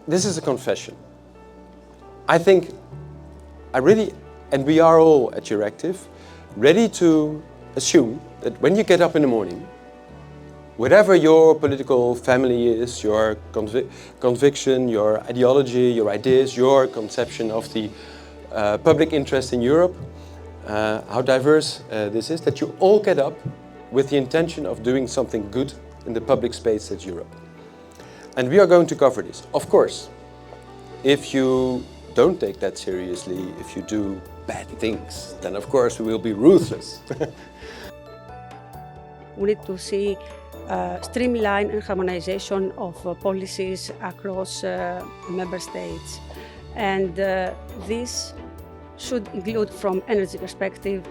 This is a confession. I think and we are all at Euractiv, ready to assume that when you get up in the morning, whatever your political family is, your conviction, your ideology, your ideas, your conception of the public interest in Europe, how diverse this is, that you all get up with the intention of doing something good in the public space at Europe. And we are going to cover this. Of course, if you don't take that seriously, if you do bad things, then of course we will be ruthless. We need to see streamline and harmonization of policies across member states. And this should include, from energy perspective,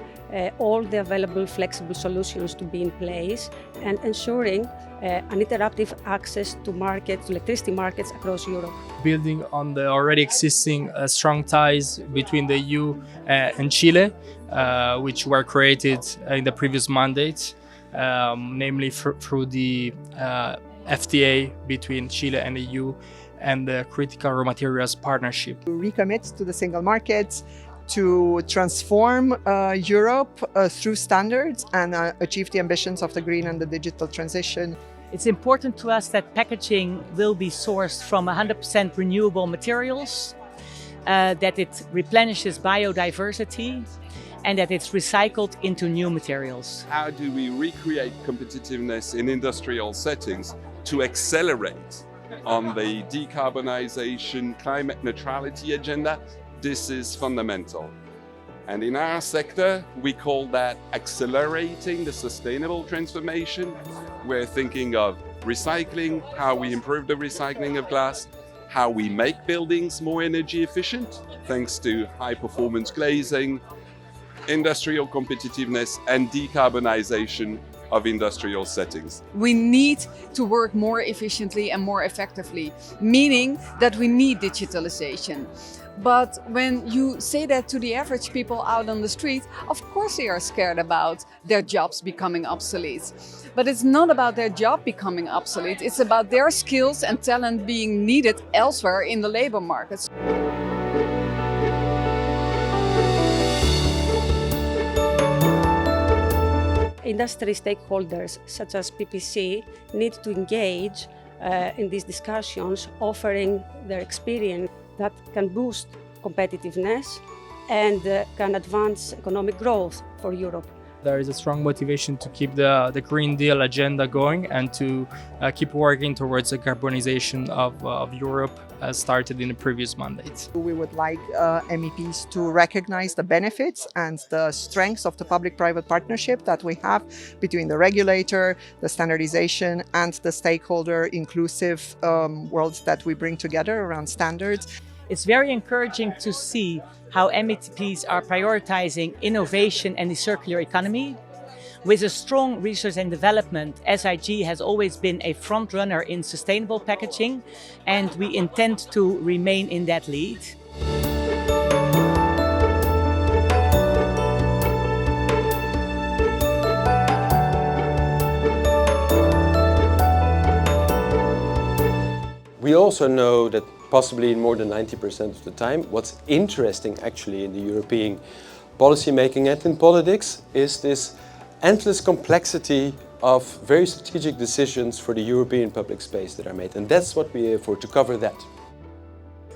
all the available flexible solutions to be in place and ensuring uninterrupted access to electricity markets across Europe. Building on the already existing strong ties between the EU and Chile, which were created in the previous mandate, namely through the FTA between Chile and the EU and the Critical Raw Materials Partnership. To recommit to the single market, to transform Europe through standards and achieve the ambitions of the green and the digital transition. It's important to us that packaging will be sourced from 100% renewable materials, that it replenishes biodiversity, and that it's recycled into new materials. How do we recreate competitiveness in industrial settings to accelerate on the decarbonization, climate neutrality agenda? This is fundamental. And in our sector, we call that accelerating the sustainable transformation. We're thinking of recycling, how we improve the recycling of glass, how we make buildings more energy efficient, thanks to high performance glazing, industrial competitiveness and decarbonization of industrial settings. We need to work more efficiently and more effectively, meaning that we need digitalization. But when you say that to the average people out on the street, of course they are scared about their jobs becoming obsolete. But it's not about their job becoming obsolete, it's about their skills and talent being needed elsewhere in the labor markets. Industry stakeholders, such as PPC, need to engage in these discussions, offering their experience that can boost competitiveness and can advance economic growth for Europe. There is a strong motivation to keep the Green Deal agenda going and to keep working towards the carbonization of Europe as started in the previous mandate. We would like MEPs to recognize the benefits and the strengths of the public-private partnership that we have between the regulator, the standardization and the stakeholder inclusive worlds that we bring together around standards. It's very encouraging to see how MEPs are prioritizing innovation and the circular economy. With a strong research and development, SIG has always been a front runner in sustainable packaging, and we intend to remain in that lead. We also know that possibly in more than 90% of the time, what's interesting actually in the European policy making and in politics is this endless complexity of very strategic decisions for the European public space that are made. And that's what we're here for, to cover that.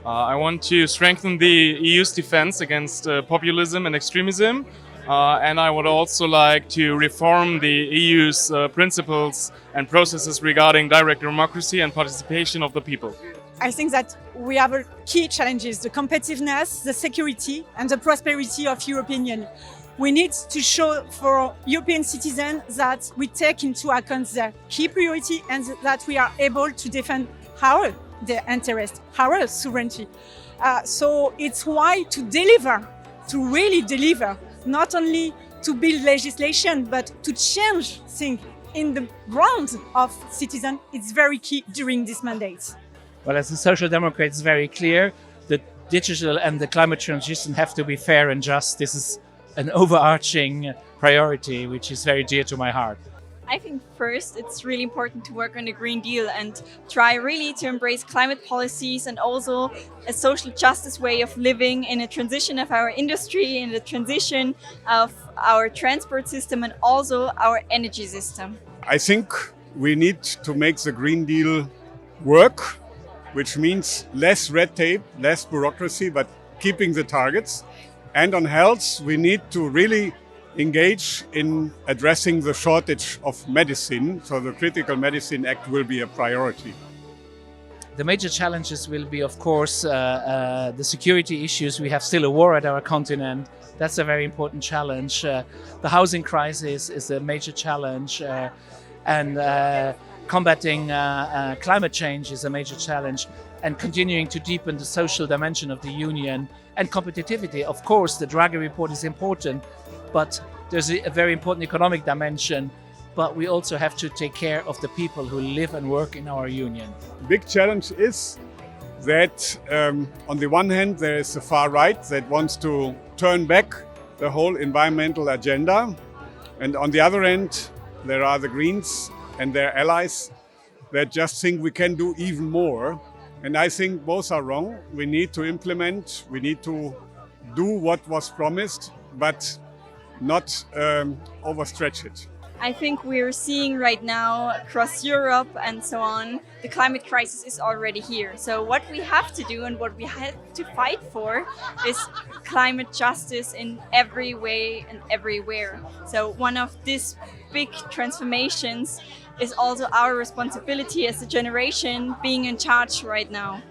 I want to strengthen the EU's defense against populism and extremism. And I would also like to reform the EU's principles and processes regarding direct democracy and participation of the people. I think that we have key challenges: the competitiveness, the security and the prosperity of European Union. We need to show for European citizens that we take into account their key priority and that we are able to defend their interest, our sovereignty. So it's why to deliver, to really deliver, not only to build legislation, but to change things in the ground of citizens, it's very key during this mandate. Well, as a Social Democrat, it's very clear that digital and the climate transition have to be fair and just. This is an overarching priority, which is very dear to my heart. I think first it's really important to work on the Green Deal and try really to embrace climate policies and also a social justice way of living in a transition of our industry, in the transition of our transport system and also our energy system. I think we need to make the Green Deal work, which means less red tape, less bureaucracy, but keeping the targets. And on health, we need to really engage in addressing the shortage of medicine. So the Critical Medicine Act will be a priority. The major challenges will be, of course, the security issues. We have still a war at our continent. That's a very important challenge. The housing crisis is a major challenge. And combating climate change is a major challenge. And continuing to deepen the social dimension of the Union and competitivity. Of course, the Draghi report is important, but there's a very important economic dimension. But we also have to take care of the people who live and work in our union. Big challenge is that on the one hand, there is the far right that wants to turn back the whole environmental agenda. And on the other end, there are the Greens and their allies that just think we can do even more. And I think both are wrong. We need to implement, we need to do what was promised, but not overstretch it. I think we're seeing right now across Europe and so on, the climate crisis is already here. So what we have to do and what we have to fight for is climate justice in every way and everywhere. So one of these big transformations is also our responsibility as a generation being in charge right now.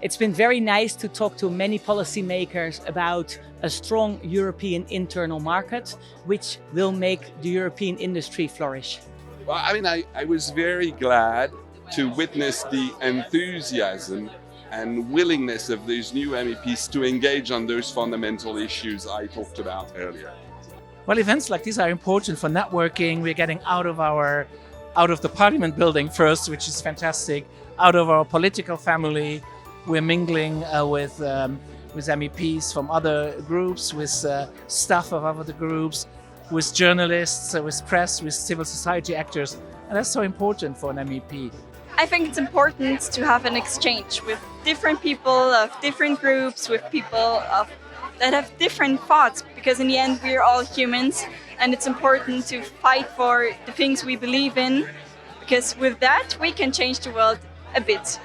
It's been very nice to talk to many policymakers about a strong European internal market, which will make the European industry flourish. Well, I mean, I was very glad to witness the enthusiasm and willingness of these new MEPs to engage on those fundamental issues I talked about earlier. Well, events like these are important for networking. We're getting out of the Parliament building first, which is fantastic, out of our political family. We're mingling with MEPs from other groups, with staff of other groups, with journalists, with press, with civil society actors. And that's so important for an MEP. I think it's important to have an exchange with different people of different groups, with people that have different thoughts, because in the end we're all humans and it's important to fight for the things we believe in, because with that we can change the world a bit.